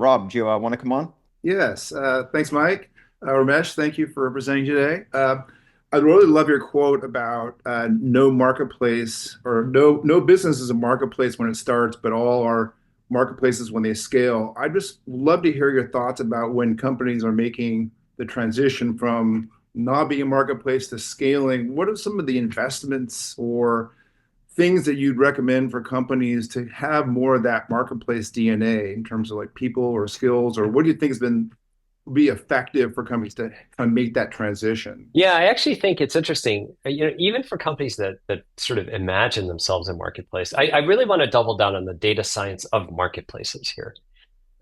Rob, do you want to come on? Yes, thanks, Mike. Ramesh, thank you for presenting today. I really love your quote about no marketplace or no business is a marketplace when it starts, but all are marketplaces when they scale. I'd just love to hear your thoughts about when companies are making the transition from not being a marketplace to scaling. What are some of the investments or things that you'd recommend for companies to have more of that marketplace DNA in terms of like people or skills, or what do you think has been be effective for companies to kind of make that transition? Yeah, I actually think it's interesting. Even for companies that sort of imagine themselves a marketplace, I really want to double down on the data science of marketplaces here,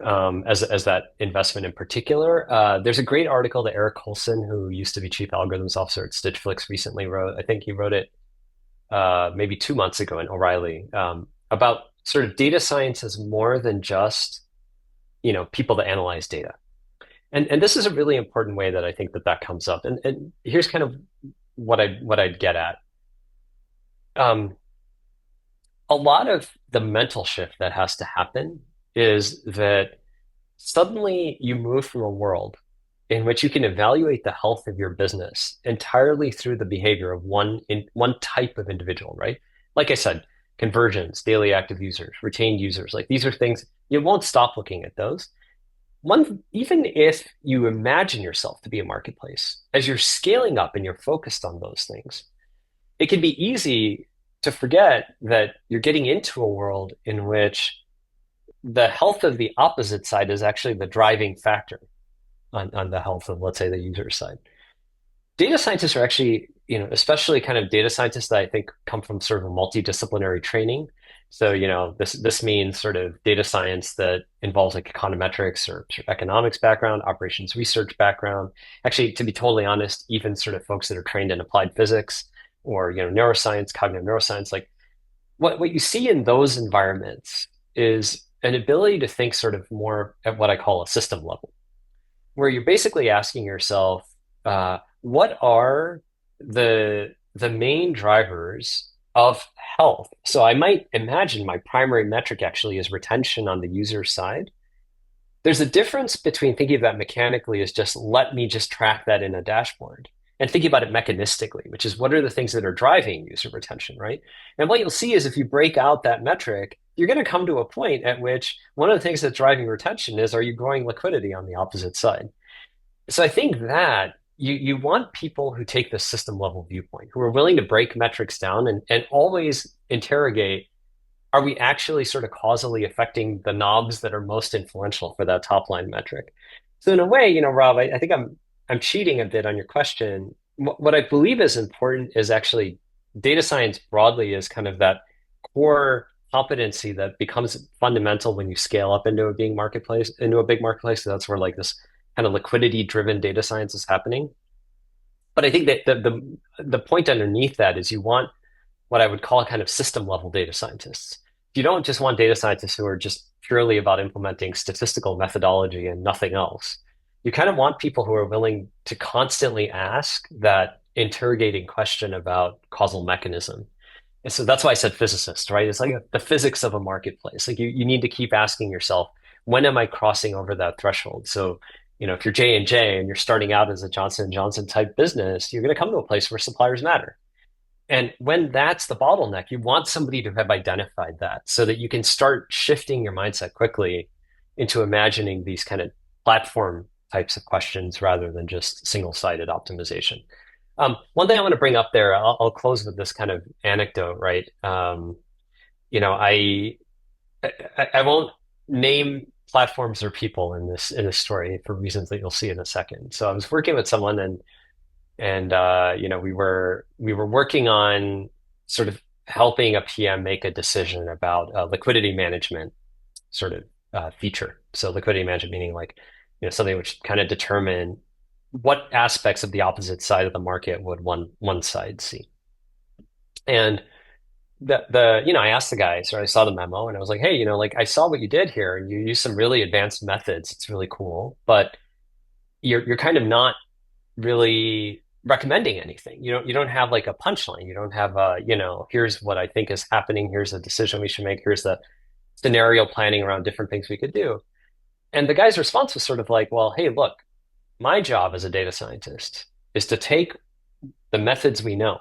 as that investment in particular. There's a great article that Eric Colson, who used to be chief algorithms officer at Stitchflix, recently wrote. I think he wrote it maybe 2 months ago in O'Reilly, about sort of data science as more than just people that analyze data. And this is a really important way that I think that comes up. And here's kind of what I'd get at. Um, a lot of the mental shift that has to happen is that suddenly you move from a world in which you can evaluate the health of your business entirely through the behavior of one type of individual, right? Like I said, conversions, daily active users, retained users, like these are things you won't stop looking at those. Even if you imagine yourself to be a marketplace, as you're scaling up and you're focused on those things, it can be easy to forget that you're getting into a world in which the health of the opposite side is actually the driving factor on the health of, let's say, the user side. Data scientists are actually, especially kind of data scientists that I think come from sort of a multidisciplinary training. So, this means sort of data science that involves like econometrics or sort of economics background, operations research background. Actually, to be totally honest, even sort of folks that are trained in applied physics or, neuroscience, cognitive neuroscience, like what you see in those environments is an ability to think sort of more at what I call a system level, where you're basically asking yourself, what are the main drivers of health? So I might imagine my primary metric actually is retention on the user side. There's a difference between thinking of that mechanically as just let me just track that in a dashboard and thinking about it mechanistically, which is what are the things that are driving user retention, right? And what you'll see is if you break out that metric, you're going to come to a point at which one of the things that's driving retention is, are you growing liquidity on the opposite side? So I think that you want people who take the system level viewpoint, who are willing to break metrics down and always interrogate, are we actually sort of causally affecting the knobs that are most influential for that top line metric? So in a way, Rob, I think I'm cheating a bit on your question. What I believe is important is actually data science broadly is kind of that core competency that becomes fundamental when you scale up into into a big marketplace. So that's where like this kind of liquidity driven data science is happening. But I think that the point underneath that is you want what I would call kind of system level data scientists. You don't just want data scientists who are just purely about implementing statistical methodology and nothing else. You kind of want people who are willing to constantly ask that interrogating question about causal mechanism. And so that's why I said physicist, right? It's like the physics of a marketplace. Like you need to keep asking yourself, when am I crossing over that threshold? So, if you're J&J and you're starting out as a Johnson and Johnson type business, you're going to come to a place where suppliers matter. And when that's the bottleneck, you want somebody to have identified that so that you can start shifting your mindset quickly into imagining these kind of platform types of questions rather than just single-sided optimization. One thing I want to bring up there, I'll close with this kind of anecdote, right? You know, I won't name platforms or people in this story for reasons that you'll see in a second. So I was working with someone and we were working on sort of helping a PM make a decision about a liquidity management sort of feature. So liquidity management meaning like something which kind of determine what aspects of the opposite side of the market would one side see. And I asked the guy, so I saw the memo and I was like, hey, like I saw what you did here and you use some really advanced methods. It's really cool, but you're kind of not really recommending anything. You don't have like a punchline. You don't have here's what I think is happening. Here's a decision we should make. Here's the scenario planning around different things we could do. And the guy's response was sort of like, well, hey, look, my job as a data scientist is to take the methods we know,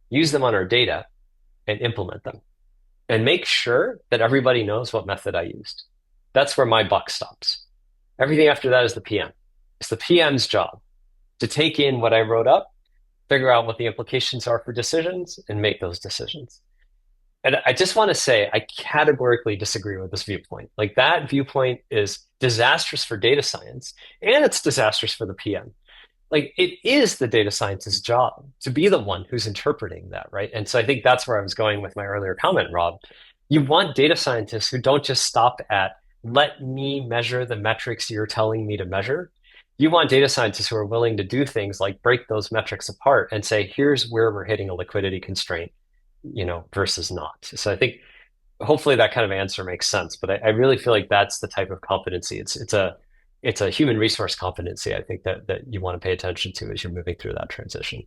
use them on our data, and implement them, and make sure that everybody knows what method I used. That's where my buck stops. Everything after that is the PM. It's the PM's job to take in what I wrote up, figure out what the implications are for decisions, and make those decisions. And I just want to say, I categorically disagree with this viewpoint. Like that viewpoint is disastrous for data science and it's disastrous for the PM. Like it is the data scientist's job to be the one who's interpreting that, right? And so I think that's where I was going with my earlier comment, Rob. You want data scientists who don't just stop at let me measure the metrics you're telling me to measure. You want data scientists who are willing to do things like break those metrics apart and say, here's where we're hitting a liquidity constraint, versus not. So I think hopefully that kind of answer makes sense. But I really feel like that's the type of competency. It's a human resource competency, I think that you want to pay attention to as you're moving through that transition.